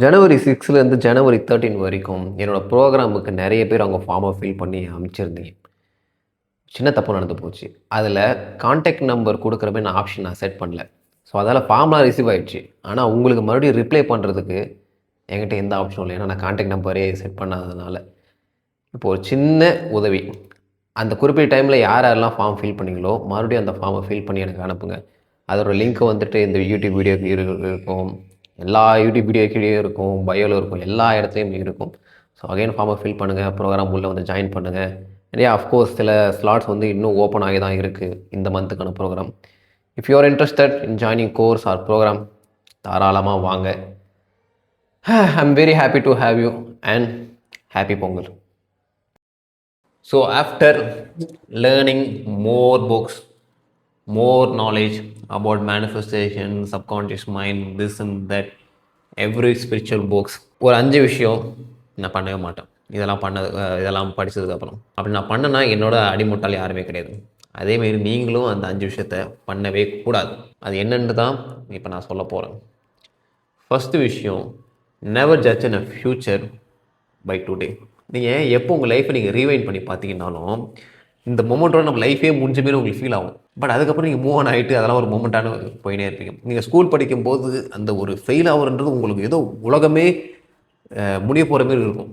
ஜனவரி 6லேருந்து ஜனவரி 13 வரைக்கும் என்னோடய ப்ரோக்ராமுக்கு நிறைய பேர் அவங்க ஃபார்மை ஃபில் பண்ணி அனுப்பிச்சிருந்தீங்க. சின்ன தப்பு நடந்து போச்சு. அதில் கான்டாக்ட் நம்பர் கொடுக்குற மாரி நான் செட் பண்ணல. ஸோ அதால் ஃபார்ம்லாம் ரிசீவ் ஆயிடுச்சு. ஆனால் உங்களுக்கு மறுபடியும் ரிப்ளை பண்ணுறதுக்கு என்கிட்ட எந்த ஆப்ஷனும் இல்லை. ஏன்னா நான் கான்டாக்ட் நம்பரே செட் பண்ணாததுனால. இப்போ ஒரு சின்ன உதவி. அந்த குறிப்பிட்ட டைமில் யாரெல்லாம் ஃபார்ம் ஃபில் பண்ணீங்களோ மறுபடியும் அந்த ஃபார்மை ஃபில் பண்ணி எனக்கு அனுப்புங்க. அதோட லிங்க் வந்துட்டு இந்த யூடியூப் வீடியோக்கு இருக்கும். எல்லா யூடியூப் வீடியோ கீழேயும் இருக்கும், பயோவில் இருக்கும், எல்லா இடத்துலையும் இருக்கும். ஸோ அகைன் ஃபார்மை ஃபில் பண்ணுங்கள், ப்ரோக்ராம் உள்ளே வந்து ஜாயின் பண்ணுங்கள். நிறையா அஃப்கோர்ஸ் சில ஸ்லாட்ஸ் வந்து இன்னும் ஓப்பன் ஆகி தான் இருக்குது இந்த மந்த்துக்கான program. If you are interested in joining course or program, தாராளமாக வாங்க. I am very happy to have you and happy Pongal. So after learning more books, more knowledge about manifestation, subconscious mind, this and that, every spiritual books, ஒரு 5 விஷயம் நான் பண்ணவே மாட்டேன். இதெல்லாம் படித்ததுக்கப்புறம் அப்படி நான் பண்ணேன்னா என்னோட அடிமுட்டால் யாருமே கிடையாது. அதேமாரி நீங்களும் அந்த 5 விஷயத்த பண்ணவே கூடாது. அது என்னென்னு தான் இப்போ நான் சொல்ல போகிறேன். ஃபஸ்ட்டு விஷயம், never judge in a future by today. நீங்கள் எப்போ உங்கள் லைஃப்பை நீங்கள் ரீவைண்ட் பண்ணி பார்த்தீங்கன்னாலும் இந்த மொமெண்ட்டோட நம்ம லைஃபே முடிஞ்ச மாரி உங்களுக்கு ஃபீல் ஆகும். பட் அதுக்கப்புறம் நீங்கள் மூவ் ஆன் ஆகிட்டு அதெல்லாம் ஒரு மொமெண்ட்டான போயினே இருப்பீங்க. நீங்கள் ஸ்கூல் படிக்கும்போது அந்த ஒரு ஃபெயில் ஆகுறது உங்களுக்கு ஏதோ உலகமே முடிய போகிற மாரி இருக்கும்.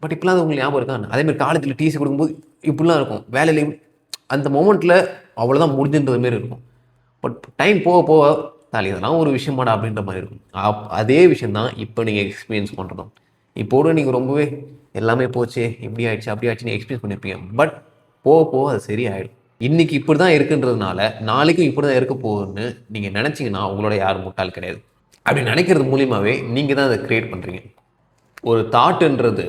பட் இப்போலாம் அது உங்களுக்கு ஞாபகம் இருக்கா? அதேமாதிரி காலேஜில் டிசி கொடுக்கும்போது இப்படிலாம் இருக்கும். வேலையில் அந்த மொமெண்ட்டில் அவ்வளோதான் முடிஞ்சுன்றது மாரி இருக்கும். பட் டைம் போக போக இதெல்லாம் ஒரு விஷயமாடா அப்படின்ற மாதிரி இருக்கும். அதே விஷயந்தான் இப்போ நீங்கள் எக்ஸ்பீரியன்ஸ் பண்ணுறதும். இப்போது நீங்கள் ரொம்பவே எல்லாமே போச்சு, இப்படி ஆயிடுச்சு, அப்படி ஆயிடுச்சுன்னு எக்ஸ்பீரியன்ஸ் பண்ணியிருப்பீங்க. பட் போக போக அது சரியாயிடும். இன்றைக்கி இப்படி தான் இருக்குன்றதுனால நாளைக்கும் இப்படி தான் இருக்க போகுதுன்னு நீங்கள் நினச்சிங்கன்னா உங்களோட யாரும் முட்டாள் கிடையாது. அப்படி நினைக்கிறது மூலியமாகவே நீங்கள் தான் அதை க்ரியேட் பண்ணுறீங்க. ஒரு தாட்டுன்றது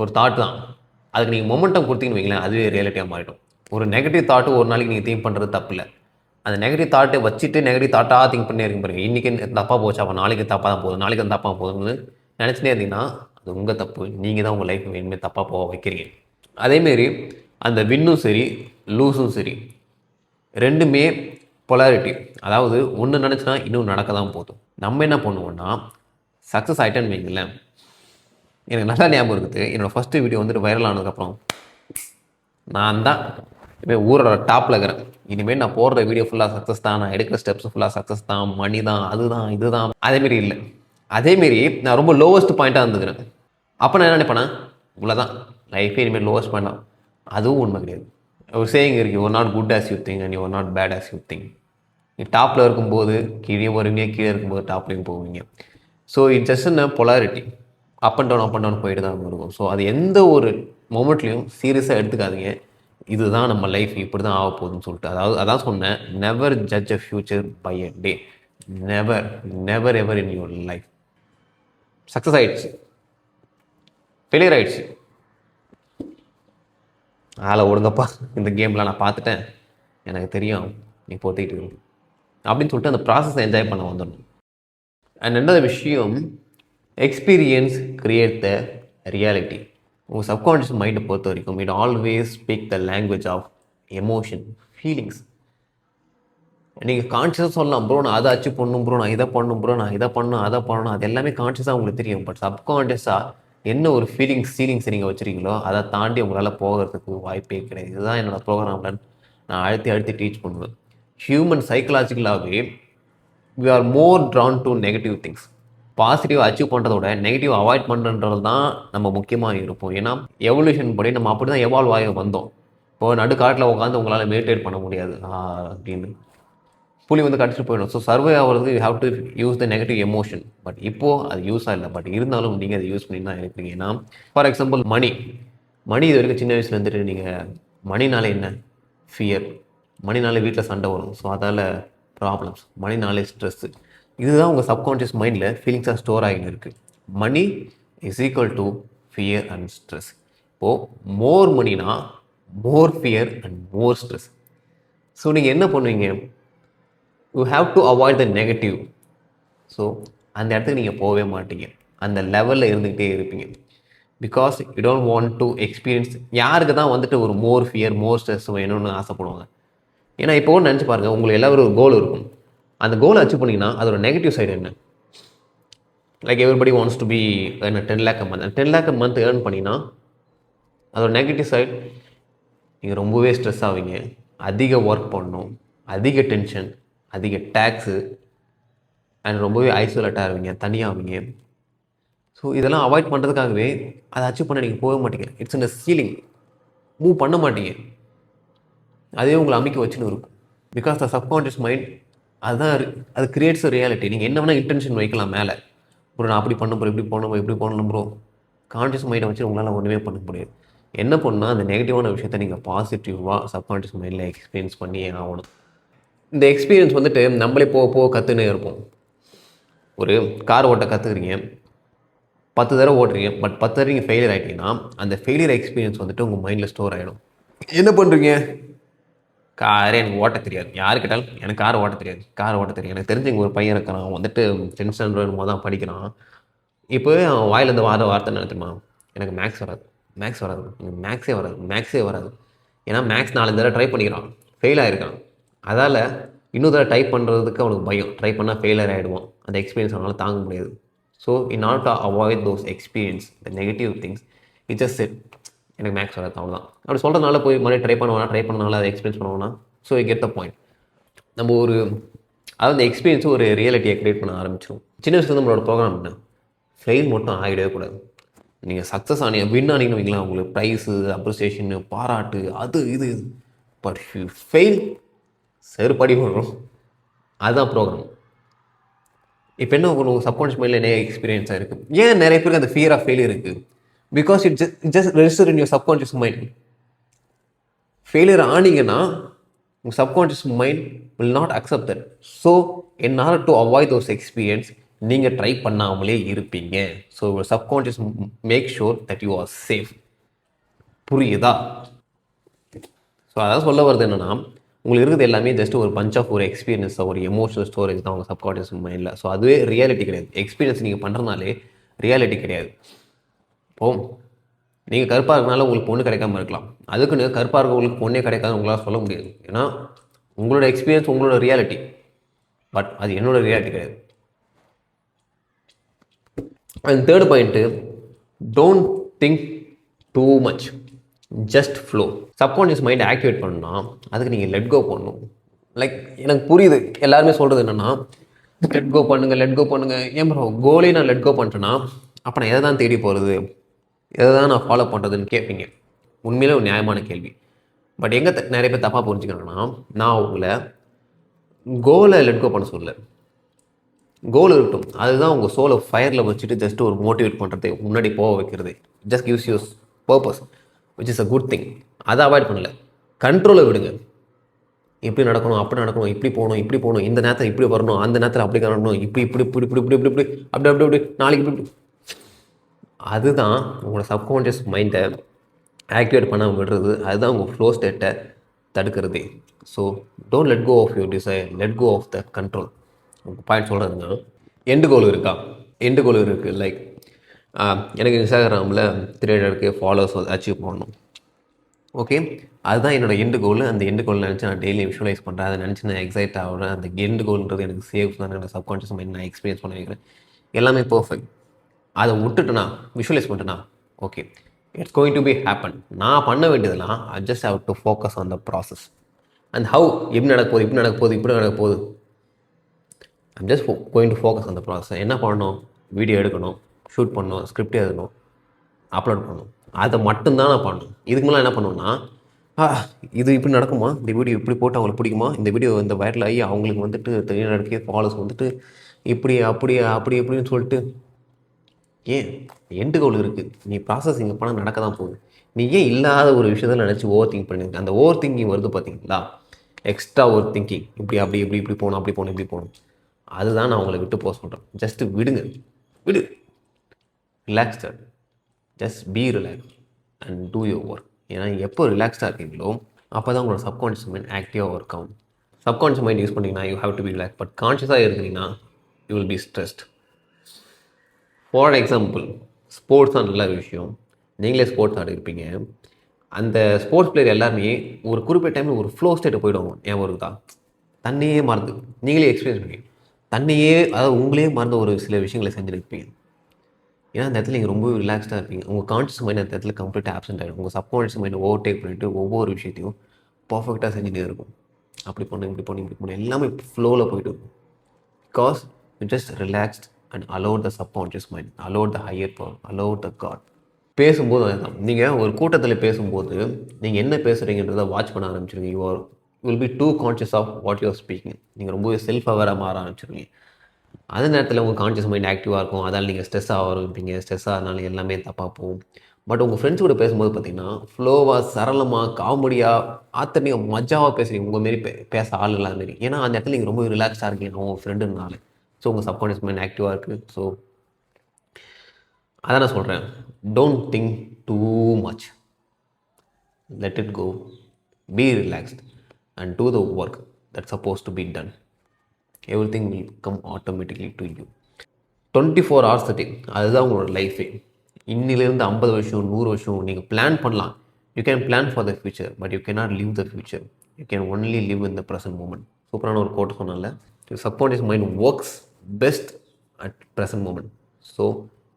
ஒரு தாட் தான். அதுக்கு நீங்கள் மொமெண்டம் கொடுத்தீங்கன்னு வைங்களேன், அதுவே ரியாலிட்டியாக மாறிடும். ஒரு நெகட்டிவ் தாட்டு ஒரு நாளைக்கு நீங்கள் திங்க் பண்ணுறது தப்பு இல்லை. அந்த நெகட்டிவ் தாட்டை வச்சுட்டு நெகட்டிவ் தாட்டாக திங்க் பண்ணி இருக்க பாருங்க. இன்றைக்கி தப்பாக போச்சு, அப்போ நாளைக்கு தப்பாக தான் போகுது, நாளைக்கு தப்பாக போகுதுன்னு நினச்சிட்டே இருந்தீங்கன்னா அது உங்கள் தப்பு. நீங்கள் தான் உங்கள் லைஃப் இனிமேல் தப்பாக போக வைக்கிறீங்க. அதேமாரி அந்த வின்னும் சரி லூஸும் சரி ரெண்டுமே பொலாரிட்டி. அதாவது ஒன்று நினச்சினா இன்னும் நடக்க தான் போதும். நம்ம என்ன பண்ணுவோன்னா சக்ஸஸ் ஆகிட்டேன்னு வைங்களேன். எனக்கு நல்லா ஞாபகம் இருக்குது, என்னோடய ஃபஸ்ட்டு வீடியோ வந்துட்டு வைரல் ஆனதுக்கப்புறம் நான் தான் இனிமேல் ஊரோட டாப்பில் இருக்கிறேன். இனிமேல் நான் போடுற வீடியோ ஃபுல்லாக சக்ஸஸ் தான், நான் எடுக்கிற ஸ்டெப்ஸ் ஃபுல்லாக சக்ஸஸ் தான், மணி தான், அதுதான் இதுதான். அதேமாரி இல்லை. அதேமாரி நான் ரொம்ப லோவஸ்ட் பாயிண்ட்டாக இருந்துக்கிறேன். அப்போ நான் என்ன நினைப்பேன்னா இவ்வளோதான் லைஃபே இனிமேல் லோவஸ்ட் பாயிண்ட். அதுவும் உண்மை கிடையாது. ஒரு சேயிங் இருக்குது, you are not good as you think and you are not bad as you think. நீ டாப்பில் இருக்கும்போது கீழே வருவீங்க, கீழே இருக்கும்போது டாப்லேயும் போவீங்க. So it just a polarity. Up and down போயிட்டு தான் இருக்கும். ஸோ அது எந்த ஒரு மொமெண்ட்லேயும் சீரியஸாக எடுத்துக்காதீங்க. இதுதான் நம்ம லைஃப், இப்படி தான் ஆக போகுதுன்னு சொல்லிட்டு. அதான் சொன்னேன், never judge a future by a day. Never never ever in your life. Success ஆகிடுச்சு, ஃபெயிலியர் ஆகிடுச்சு, ஆளை ஒடுங்கப்பா, இந்த கேம்லாம் நான் பார்த்துட்டேன், எனக்கு தெரியும், நீ போத்திக்கிட்டு அப்படின்னு சொல்லிட்டு அந்த ப்ராசஸை என்ஜாய் பண்ண வந்துடணும். அண்ட் ரெண்டாவது விஷயம், எக்ஸ்பீரியன்ஸ் கிரியேட் த ரியாலிட்டி. உங்கள் சப்கான்ஷியஸ் மைண்டை பொறுத்த வரைக்கும் it always speak the language of emotion, feelings. நீங்கள் கான்ஷியஸாக சொல்லலாம், ப்ரோ நான் அதை அச்சீவ் பண்ணணும், ப்ரோ நான் இதை பண்ணணும், ப்ரோ நான் இதை பண்ணணும், அதை பண்ணணும், அது எல்லாமே கான்ஷியஸாக உங்களுக்கு தெரியும். பட் சப்கான்ஷியஸாக என்ன ஒரு ஃபீலிங்ஸ் நீங்கள் வச்சுருக்கீங்களோ அதை தாண்டி உங்களால் போகிறதுக்கு வாய்ப்பே கிடையாது. இதுதான் என்னோடய ப்ரோக்ராமில் நான் அழுத்தி டீச் பண்ணுவேன். ஹியூமன் சைக்கலாஜிக்கலாகவே we are more drawn to negative things. Positive achieve பண்ணுறதோட நெகட்டிவ் அவாய்ட் பண்ணுறது தான் நம்ம முக்கியமாக இருப்போம். ஏன்னா எவல்யூஷன் படி நம்ம அப்படி தான் எவால்வ் ஆகி வந்தோம். இப்போ நடுக்காட்டில் உட்காந்து உங்களால் மெடிடேட் பண்ண முடியாது அப்படின்னு புலி வந்து கடிச்சிட்டு போயிடும். ஸோ சர்வே ஆகிறது you have to use the negative emotion. But இப்போது அது யூஸாக இல்லை. பட் இருந்தாலும் நீங்கள் அதை யூஸ் பண்ணி தான் இருக்கிறீங்க. ஏன்னா ஃபார் எக்ஸாம்பிள் மணி இது வரைக்கும் சின்ன வயசில் இருந்துட்டு நீங்கள் மணினாலே என்ன ஃபியர், மணினாலே வீட்டில் சண்டை வரும், ஸோ அதால் ப்ராப்ளம்ஸ், மணினாலே ஸ்ட்ரெஸ்ஸு. இதுதான் உங்கள் சப்கான்ஷியஸ் மைண்டில் ஃபீலிங்ஸாக ஸ்டோர் ஆகின்னு இருக்குது. Money is equal to fear and stress. இப்போது மோர் மணினா more fear and more stress. So நீங்கள் என்ன பண்ணுவீங்க? You have to avoid the negative. So அந்த இடத்துக்கு நீங்கள் போகவே மாட்டீங்க, அந்த லெவலில் இருந்துக்கிட்டே இருப்பீங்க. Because you don't want to experience. யாருக்கு தான் வந்துட்டு ஒரு மோர் ஃபியர் மோர் ஸ்ட்ரெஸ் வேணும்னு ஆசைப்படுவாங்க? ஏன்னா இப்போ நினச்சி பாருங்கள், உங்களுக்கு எல்லாரும் ஒரு கோல் இருக்கும். அந்த கோலை அச்சீவ் பண்ணிங்கன்னா அதோட நெகட்டிவ் சைடு என்ன? Like everybody wants to be என்ன 10 lakh a month. 10 lakh a month earn பண்ணினா அதோட நெகட்டிவ் சைட் நீங்கள் ரொம்பவே ஸ்ட்ரெஸ் ஆவீங்க, அதிக ஒர்க் பண்ணணும், அதிக டென்ஷன், அதிக டேக்ஸு, அண்ட் ரொம்பவே ஐசோலேட்டாக ஆவீங்க, தனியாவீங்க. ஸோ இதெல்லாம் அவாய்ட் பண்ணுறதுக்காகவே அதை அச்சீவ் பண்ண நீங்கள் போக மாட்டீங்க. It's in a ceiling, move பண்ண மாட்டீங்க. அதே உங்களை அமைக்க வச்சுன்னு இருக்கும். பிகாஸ் த சப்கான்ஷியஸ் மைண்ட் அதுதான் அது கிரியேட்ஸ் அ ரியாலிட்டி. நீங்கள் என்ன வேணால் இன்டென்ஷன் வைக்கலாம் மேலே, ப்ரோ நான் அப்படி பண்ண ப்ரோ, இப்படி போகணும், இப்படி போகணும் ப்ரோ. கான்ஷியஸ் மைண்டை வச்சு உங்களால் ஒன்றுமே பண்ண முடியாது. என்ன பண்ணால் அந்த நெகட்டிவான விஷயத்த நீங்கள் பாசிட்டிவாக சப்கான்ஷியஸ் மைண்டில் எக்ஸ்பீரியன்ஸ் பண்ணி ஆகணும். இந்த எக்ஸ்பீரியன்ஸ் வந்துட்டு நம்மளே போக போக கற்றுனே இருப்போம். ஒரு கார் ஓட்ட கற்றுக்குறீங்க, 10 தடவை ஓட்டுறீங்க, பட் 10 தடவை நீங்கள் ஃபெயிலியர் ஆகிட்டீங்கன்னா அந்த ஃபெயிலியர் எக்ஸ்பீரியன்ஸ் வந்துட்டு உங்கள் மைண்டில் ஸ்டோர் ஆகிடும். என்ன பண்ணுறீங்க? காரே எனக்கு ஓட்ட தெரியாது. யார் கேட்டாலும் எனக்கு கார் ஓட்ட தெரியாது, கார் ஓட்ட தெரியாது. எனக்கு தெரிஞ்ச இங்கே ஒரு பையன் இருக்கிறான், அவன் வந்துட்டு 10th ஸ்டாண்டர்ட் தான் படிக்கிறான். இப்போவே அவன் வாயிலேருந்து வார்த்தை நினைத்துமா, எனக்கு மேக்ஸ் வராது, மேக்ஸ் வராது, எனக்கு மேக்ஸே வராது, மேக்ஸே வராது. ஏன்னா மேக்ஸ் 4 தடவை ட்ரை பண்ணிக்கிறான், ஃபெயில் ஆகிருக்கான். அதால் இன்னொரு தடவை டைப் பண்ணுறதுக்கு அவனுக்கு பயம், ட்ரை பண்ணால் ஃபெயிலியர் ஆகிடுவான். அந்த எக்ஸ்பீரியன்ஸ் அவனால் தாங்க முடியாது. So in order to avoid those experience the negative things, it just set எனக்கு மேக்ஸ் வராது, அவ்வளோதான். அப்படி சொல்கிறதுனால போய் மறுபடியும் ட்ரை பண்ணனால அதை எக்ஸ்பீரியன்ஸ் பண்ணுவோன்னா, so you get the point. நம்ம ஒரு அதாவது அந்த எக்ஸ்பீரியன்ஸும் ஒரு ரியாலிட்டியை க்ரியேட் பண்ண ஆரம்பிச்சிடும். சின்ன வயசுல நம்மளோட ப்ரோக்ராம் என்ன, ஃபெயில் மட்டும் ஆகிடவே கூடாது. நீங்கள் சக்ஸஸ் வின் ஆனீங்கன்னு வைங்களா, உங்களுக்கு ப்ரைஸு, அப்ரிசியேஷனு, பாராட்டு, அது இது. பட் யூ ஃபெயில், செருப்படி வரும். அதுதான் ப்ரோக்ராம். இப்போ என்ன உங்களுக்கு சப்கான்ஷியஸ் மைண்டில் நிறைய எக்ஸ்பீரியன்ஸாக இருக்குது. ஏன் நிறைய பேருக்கு அந்த ஃபியர் ஆஃப் ஃபெயிலியர் இருக்குது? Because it just register in your subconscious mind. Failure ஆனீங்கன்னா உங்கள் subconscious mind will not accept that. So in order to avoid those experience நீங்கள் ட்ரை பண்ணாமலே இருப்பீங்க. So your subconscious make sure that you are safe. புரியுதா? So அதான் சொல்ல வருது என்னென்னா, உங்களுக்கு இருக்குது எல்லாமே ஜஸ்ட் ஒரு பஞ்ச் ஆஃப் ஒரு எக்ஸ்பீரியன்ஸ், ஒரு எமோஷனல் ஸ்டோரேஜ் தான் உங்கள் சப்கான்ஷியஸ் மைண்டில். ஸோ அதுவே ரியாலிட்டி கிடையாது. எக்ஸ்பீரியன்ஸ் நீங்கள் பண்ணுறதுனாலே ரியாலிட்டி கிடையாது. இப்போ நீங்கள் கருப்பாக இருக்கனால உங்களுக்கு பொண்ணு கிடைக்காம இருக்கலாம், அதுக்குன்னு கருப்பாக இருக்க உங்களுக்கு பொண்ணே கிடைக்காது உங்களால் சொல்ல முடியாது. ஏன்னா உங்களோட எக்ஸ்பீரியன்ஸ் உங்களோட ரியாலிட்டி, பட் அது என்னோட ரியாலிட்டி கிடையாது. And third point, don't think too much, just flow. Subconscious மைண்டை ஆக்டிவேட் பண்ணணும்னா அதுக்கு நீங்கள் லெட் கோ பண்ணணும். லைக் எனக்கு புரியுது, எல்லாருமே சொல்கிறது என்னென்னா லெட் கோ பண்ணுங்கள், லெட் கோ பண்ணுங்கள். ஏன் ப்ரோ கோலே நான் லெட் கோ பண்ணிட்டேன்னா அப்போ நான் எதை தான் தேடி போகிறது, எதை தான் நான் ஃபாலோ பண்ணுறதுன்னு கேட்பீங்க. உண்மையிலே ஒரு நியாயமான கேள்வி. பட் எங்கே நிறைய பேர் தப்பாக புரிஞ்சுக்கிறாங்கன்னா, நான் உங்களை கோலை லெட் கோ பண்ண சொல்லலை. கோல் இருக்கட்டும், அதுதான் உங்கள் சோலை ஃபயரில் வச்சுட்டு ஜஸ்ட் ஒரு மோட்டிவேட் பண்ணுறது, முன்னாடி போக வைக்கிறது. Just gives use purpose which is a good thing. அதை அவாய்ட் பண்ணலை, கண்ட்ரோலை விடுங்க. இப்படி நடக்கணும், அப்படி நடக்கணும், இப்படி போகணும், இப்படி போகணும், இந்த நேரத்தில் இப்படி வரணும், அந்த நேரத்தில் அப்படி காணணும், இப்படி இப்படி இப்படி இப்படி இப்படி இப்படி இப்படி அப்படி அப்படி அப்படி நாளைக்கு இப்படி இப்படி. அதுதான் உங்களோட சப்கான்ஷியஸ் மைண்டை ஆக்டிவேட் பண்ண விடுறது. அதுதான் உங்கள் ஃப்ளோ ஸ்டேட்டை தடுக்கிறதே. So don't let go of your desire, let go of the control. உங்கள் பாயிண்ட் சொல்கிறதுனா எண்டு கோல் இருக்கா? எண்டு கோல் இருக்குது. லைக் எனக்கு இன்ஸ்டாகிராமில் 300K ஃபாலோவர்ஸ் அச்சீவ் பண்ணணும். ஓகே, அதுதான் என்னோடய எண்டு கோல். அந்த எண்டு கோல் நினச்சி நான் டெய்லி விஷுவலைஸ் பண்ணுறேன், அதை நினச்சி நான் எக்ஸைட் ஆகிறேன். அந்த எண்டு கோல்ன்றது எனக்கு சேஃப் தான், என்னோடய சப்கான்ஷியஸ் மைண்ட் நான் எக்ஸ்பீரியன்ஸ் பண்ண வைக்கிறேன், எல்லாமே பர்ஃபெக்ட். அதை விட்டுட்டுனா விஷுவலைஸ் பண்ணிட்டேன்னா okay, it's going to be happen. நான் பண்ண வேண்டியதெல்லாம் I just have to focus on the process and how, எப்படி நடக்க போகுது, இப்படி நடக்க போகுது, இப்படி நடக்க போகுது. I'm just going to focus on the process. என்ன பண்ணணும்? வீடியோ எடுக்கணும், ஷூட் பண்ணணும், ஸ்கிரிப்ட் எழுதணும், அப்லோட் பண்ணணும். அதை மட்டும்தான் நான் பண்ணணும். இதுக்கு மேலே என்ன பண்ணுவேன்னா, இது இப்படி நடக்குமா, இந்த வீடியோ இப்படி போட்டு அவங்களுக்கு பிடிக்குமா, இந்த வீடியோ இந்த வைரல் ஆகி அவங்களுக்கு வந்துட்டு 300K ஃபாலோவர்ஸ் வந்துட்டு இப்படி அப்படி அப்படி இப்படின்னு சொல்லிட்டு. ஏன் எண்டு கோல் இருக்குது, நீ ப்ராசஸிங் பண்ணால் நடக்க தான் போகுது. நீ ஏன் இல்லாத ஒரு விஷயத்தில் நினச்சி ஓவர் திங்க் பண்ணிருக்கு? அந்த ஓவர் திங்கிங் வருது பார்த்தீங்களா, எக்ஸ்ட்ரா ஓவர் திங்கிங், இப்படி அப்படி இப்படி இப்படி போகணும், அப்படி போகணும், இப்படி போகணும். அதுதான் நான் உங்களை விட்டு போக சொல்கிறேன். ஜஸ்ட்டு விடுங்க, விடு, ரிலாக்ஸ்டாக, just be relax and do your work. ஏன்னா எப்போ ரிலாக்ஸ்டாக இருக்கீங்களோ அப்போ தான் உங்களோட சப்கான்ஷியஸ் மைண்ட் ஆக்டிவாக ஒர்க் ஆகும். சப்கான்ஷியஸ் மைண்ட் யூஸ் பண்ணிங்கன்னா you have to be relax. But கான்ஷியஸாக இருக்கிறீங்கன்னா you will be stressed. For example, sports தான் நல்ல விஷயம். நீங்களே ஸ்போர்ட்ஸ் ஆடிருப்பீங்க. அந்த ஸ்போர்ட்ஸ் பிளேயர் எல்லாருமே ஒரு குறிப்பிட்ட டைமில் ஒரு ஃப்ளோ ஸ்டேட்டை போய்டுவாங்க. ஏன் வருதா, தண்ணியே மறந்து நீங்களே எக்ஸ்பீரியன்ஸ் பண்ணி தன்னையே அதாவது உங்களே மறந்த ஒரு சில விஷயங்களை செஞ்சுருப்பீங்க. ஏன்னா அந்த இடத்துல நீங்கள் ரொம்ப ரிலாக்ஸ்டாக இருப்பீங்க. உங்கள் கான்ஷியஸ் மைண்ட் அந்த இடத்துல கம்ப்ளீட்டாக ஆப்சென்ட் ஆகிடும். உங்கள் சப்கான்ஷியஸ் மைண்ட் ஓவர்டேக் பண்ணிவிட்டு ஒவ்வொரு விஷயத்தையும் பர்ஃபெக்டாக செஞ்சுட்டே இருக்கும். அப்படி பண்ணு, இப்படி பண்ணு, இப்படி பண்ணு, எல்லாமே ஃப்ளோவில் போயிட்டு இருக்கும். Because you just relaxed and allowed the subconscious mind, allowed the higher power, allowed the god. பேசும்போது அதுதான், நீங்கள் ஒரு கூட்டத்தில் பேசும்போது நீங்கள் என்ன பேசுகிறீங்கன்றதை வாட்ச் பண்ண ஆரம்பிச்சிருங்க. Will be too conscious of what you are speaking. நீங்கள் ரொம்பவே செல்ஃப் அவேராக மாற ஆரம்பிச்சிருவீங்க. அந்த நேரத்தில் உங்கள் கான்ஷியஸ் மைண்ட் ஆக்டிவாக இருக்கும். அதால் நீங்கள் ஸ்ட்ரெஸ் ஆரம்பிப்பீங்க. ஸ்ட்ரெஸ் ஆகிறதுனால எல்லாமே தப்பாக போகும். பட் உங்கள் ஃப்ரெண்ட்ஸ் கூட பேசும்போது பார்த்தீங்கன்னா ஃப்ளோவாக, சரளமாக, காமெடியாக, ஆத்தனையாக, மஜாவாக பேசுகிறீங்க. உங்கள் மாரி பேச ஆள் இல்லாத மாரி. ஏன்னா அந்த இடத்துல நீங்கள் ரொம்ப ரிலாக்ஸாக இருக்கீங்க உங்கள் ஃப்ரெண்டுனால. ஸோ உங்கள் சப்கான்ஷியஸ் மைண்ட் ஆக்டிவாக இருக்குது. ஸோ அதான் நான் சொல்கிறேன், don't think too much, let it go, be relaxed and do the work that suppose to be done. Everything will come automatically to you. 24 hours a day, அதுதான் உங்களோட லைஃபே. இன்னிலேருந்து 50 வருஷம், 100 வருஷம் நீங்கள் பிளான் பண்ணலாம். You can plan for the future, but you cannot live the future. You can only live in the present moment. சூப்பரான ஒரு கோட் சொன்னால, subconscious mind works best at present moment. So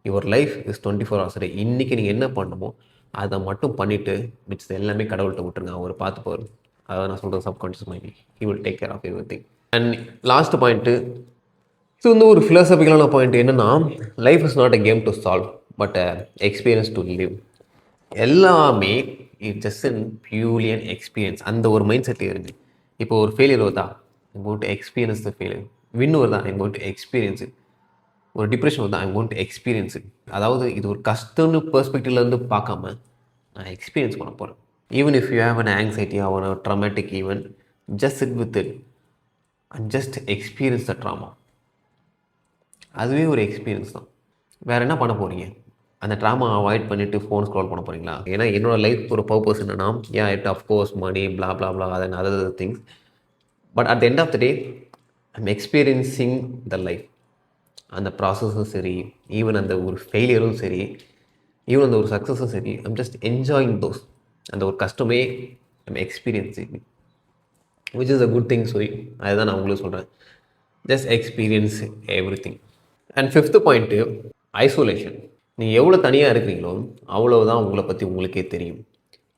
your life is 24 hours a day. இன்றைக்கி நீங்கள் என்ன பண்ணணுமோ அதை மட்டும் பண்ணிவிட்டு மிச்சது எல்லாமே கடவுள்கிட்ட விட்டுருங்க. அவர் பார்த்துப்பார். அதான் நான் சொல்கிறேன், subconscious mind he will take care of everything. And last point, இது வந்து ஒரு ஃபிலாசபிக்கலான பாயிண்ட். என்னென்னா, life is not a game to solve but a experience to live. எல்லாமே it just an purely an experience. அந்த ஒரு மைண்ட் செட்டில் இருந்து இப்போ ஒரு ஃபெயிலியர் வருதா, I'm going to experience the failure. Win வருதா, I'm going to experience it. ஒரு டிப்ரெஷன் வருதா, I'm going to experience it. அதாவது இது ஒரு கஷ்டம்னு பெர்ஸ்பெக்டிவ்லேருந்து பார்க்காம நான் எக்ஸ்பீரியன்ஸ் பண்ண போகிறேன். Even if you have an anxiety or a traumatic event, just sit with it and just experience the trauma. அதுவே ஒரு எக்ஸ்பீரியன்ஸ் தான். வேறு என்ன பண்ண போகிறீங்க? அந்த ட்ராமா அவாய்ட் பண்ணிவிட்டு ஃபோன் ஸ்க்ரோல் பண்ண போகிறீங்களா? ஏன்னா என்னோடய லைஃப் ஒரு பர்பஸ் என்னென்னா, it of course money blah blah blah அதன் other things. But at the end of the day I'm experiencing the life. அந்த ப்ராசஸும் சரி, ஈவன் அந்த ஒரு ஃபெயிலியரும் சரி, ஈவன் அந்த ஒரு சக்ஸஸும் சரி, ஐம் ஜஸ்ட் என்ஜாயிங் தோஸ். அந்த ஒரு கஷ்டமே I'm experiencing, which is a good thing. சொல்லி அதுதான் நான் உங்களுக்கு சொல்கிறேன், just experience every thing. And 5th point, isolation. நீங்கள் எவ்வளோ தனியாக இருக்கிறீங்களோ அவ்வளோதான் உங்களை பற்றி உங்களுக்கே தெரியும்.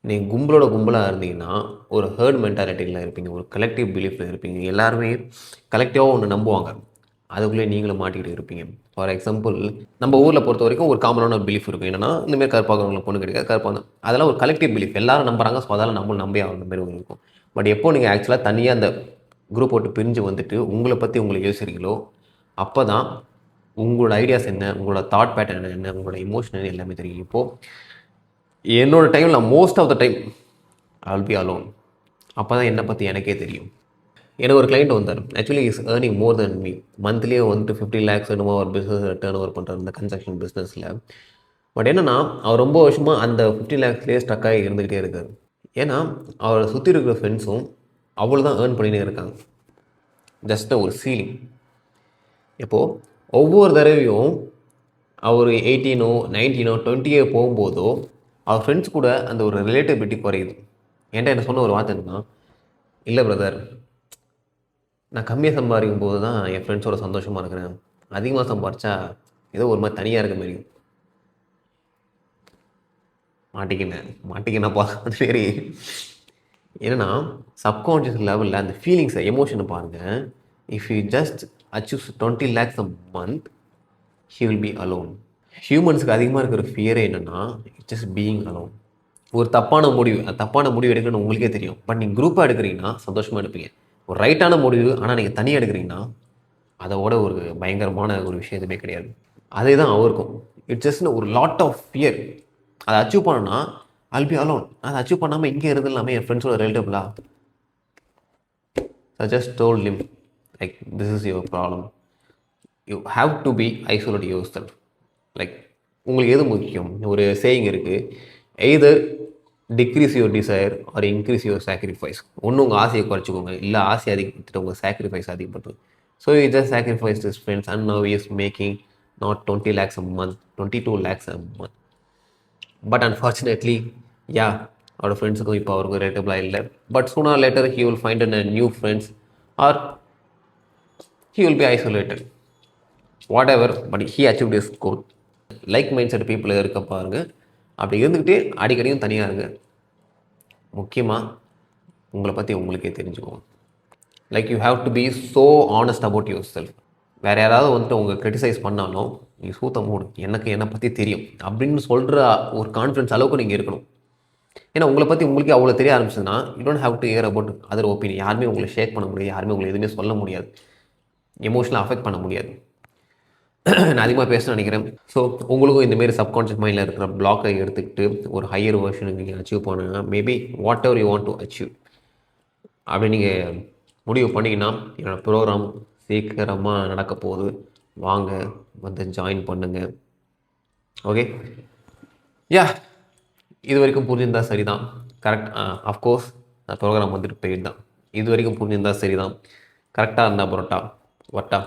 நீங்கள் கும்பலாக இருந்தீங்கன்னா ஒரு ஹர்ட் மென்டாலிட்டியில் இருப்பீங்க, ஒரு கலெக்டிவ் பிலீஃபில் இருப்பீங்க. எல்லாருமே கலெக்டிவாக ஒன்று நம்புவாங்க, அதுக்குள்ளே நீங்களும் மாட்டிக்கிட்டு இருப்பீங்க. ஃபார் எக்ஸாம்பிள், நம்ம ஊரில் பொறுத்த வரைக்கும் ஒரு காமனான ஒரு பிலீஃப் இருக்கும். என்னென்னா, இந்தமாதிரி கருப்பாகிறவங்களுக்கு பொண்ணு கிடைக்காது, கருப்பாங்க. அதெல்லாம் ஒரு கலெக்டிவ் பிலீஃப், எல்லாரும் நம்புறாங்க. ஸோ அதெல்லாம் நம்மளும் நம்பி ஆகிற மாதிரி ஒரு இருக்கும். பட் எப்போ நீங்கள் ஆக்சுவலாக தனியாக அந்த குரூப் போட்டு பிரிஞ்சு வந்துட்டு உங்களை பற்றி உங்களை யோசிக்கிறீங்களோ அப்போ தான் உங்களோட ஐடியாஸ் என்ன, உங்களோட தாட் பேட்டர்ன் என்ன, உங்களோட இமோஷன் எல்லாமே தெரியும். இப்போது என்னோடய டைமில் நான் most of the time I will be alone. அப்போ தான் என்னை பற்றி எனக்கே தெரியும். எனக்கு ஒரு கிளைண்ட் வந்தார். Actually is earning more than me. மந்த்லியே வந்துட்டு 50 lakhs என்னமோ ஒரு பிஸ்னஸ் டர்ன் ஓவர் பண்ணுறாரு இந்த கன்ஸ்ட்ரக்ஷன் பிஸ்னஸில். பட் என்னென்னா, அவர் ரொம்ப வருஷமாக அந்த 50 lakhsலேயே ஸ்டக்காகி இருந்துக்கிட்டே இருக்கார். ஏன்னா அவரை சுற்றி இருக்கிற ஃப்ரெண்ட்ஸும் அவ்வளோ தான் ஏர்ன் பண்ணினே இருக்காங்க. ஜஸ்ட் ஒரு சீலிங். இப்போது ஒவ்வொரு தடவையும் அவர் 18 19 20 போகும்போதோ அவர் ஃப்ரெண்ட்ஸ் கூட அந்த ஒரு ரிலேட்டிவிட்டி குறையுது. என்கிட்ட என்ன சொன்ன ஒரு வார்த்தை என்னன்னா, இல்லை பிரதர், நான் கம்மியாக சம்பாதிக்கும் போது தான் என் ஃப்ரெண்ட்ஸோட சந்தோஷமாக இருக்கிறேன், அதிகமாக சம்பாரிச்சா ஏதோ ஒரு மாதிரி தனியாக இருக்க மாதிரி. மாட்டிக்கினப்பா அது சரி. என்னென்னா, சப்கான்ஷியஸ் லெவலில் அந்த ஃபீலிங்ஸை, எமோஷனை பாருங்கள். If you just achieves 20 lakhs a month, he will be alone. ஹியூமன்ஸுக்கு அதிகமாக இருக்கிற ஃபியரே என்னென்னா, இட்ஸ் ஜஸ்ட் பீயிங் அலோன். ஒரு தப்பான முடிவு எடுக்கணும்னு உங்களுக்கே தெரியும். பட் நீங்கள் குரூப்பாக எடுக்கிறீங்கன்னா சந்தோஷமாக எடுப்பீங்க. ஒரு ரைட்டான முடிவு ஆனால் நீங்கள் தனியாக எடுக்கிறீங்கன்னா அதோட ஒரு பயங்கரமான ஒரு விஷயம் எதுவுமே கிடையாது. அதே தான் அவருக்கும். இட்ஸ் ஜஸ்ட் ஒரு லாட் ஆஃப் ஃபியர். அதை அச்சீவ் பண்ணணும்னா I'll be alone. அதை அச்சீவ் பண்ணாமல் இங்கே இருந்து இல்லாமல் என் ஃப்ரெண்ட்ஸோட ரிலேட்டிவ்லா. I just told him, like, this is your problem. You have to be isolate yourself. Like, உங்களுக்கு எது முக்கியம்? ஒரு சேயிங் இருக்குது, either decrease your desire or increase your sacrifice. ஒன்று உங்கள் ஆசையை குறைச்சிக்கோங்க, இல்லை ஆசையை அதிகப்படுத்திட்டு உங்கள் சாக்ரிஃபைஸ் அதிகப்படுத்தும். So you just sacrifice this friends and now is making not 20 lakhs a month, 22 lakhs a month. But unfortunately, அவரோட ஃப்ரெண்ட்ஸுக்கும் இப்போ அவருக்கு ரிலேட்டபிளாக இல்லை. But sooner later he will find a new friends or he will be isolated. Whatever, but he achieved his goal. Like mind set people இருக்க பாருங்க. அப்படி இருந்துக்கிட்டே அடிக்கடியும் தனியாக இருங்க. முக்கியமாக உங்களை பற்றி உங்களுக்கே தெரிஞ்சுக்கோங்க. Like you have to be so honest about yourself. வேறு யாராவது வந்துட்டு உங்களை கிரிட்டிசைஸ் பண்ணாலும் நீ சூத்த மூடு, எனக்கு என்னை பற்றி தெரியும் அப்படின்னு சொல்கிற ஒரு கான்ஃபிடன்ஸ் அளவுக்கு நீங்கள் இருக்கணும். ஏன்னா உங்களை பற்றி உங்களுக்கே அவ்வளோ தெரிய ஆரம்பிச்சதுன்னா you don't have to hear about other opinion. யாருமே உங்களை ஷேக் பண்ண முடியாது, யாருமே உங்களை எதுவுமே சொல்ல முடியாது, எமோஷனலாக அஃபெக்ட் பண்ண முடியாது. நான் அதிகமாக பேச நினைக்கிறேன். ஸோ உங்களுக்கும் இந்தமாரி சப்கான்ஷியஸ் மைண்டில் இருக்கிற பிளாக்கை எடுத்துக்கிட்டு ஒரு ஹையர் வெர்ஷனுக்கு நீங்கள் அச்சீவ் பண்ணுங்க. Maybe what ever you want to achieve அப்படி நீங்கள் முடிவு பண்ணிங்கன்னா என்னோடய ப்ரோக்ராம் சீக்கிரமாக நடக்க போகுது. வாங்க வந்து ஜாயின் பண்ணுங்க. ஓகே, யா, இது வரைக்கும் புரிஞ்சிருந்தால் சரி தான். கரெக்ட், அஃப்கோர்ஸ் ப்ரோக்ராம் வந்துட்டு போயிட்டு தான். இது வரைக்கும் புரிஞ்சிருந்தால் சரி தான். கரெக்டாக இருந்தால் பரோட்டா வட்டா.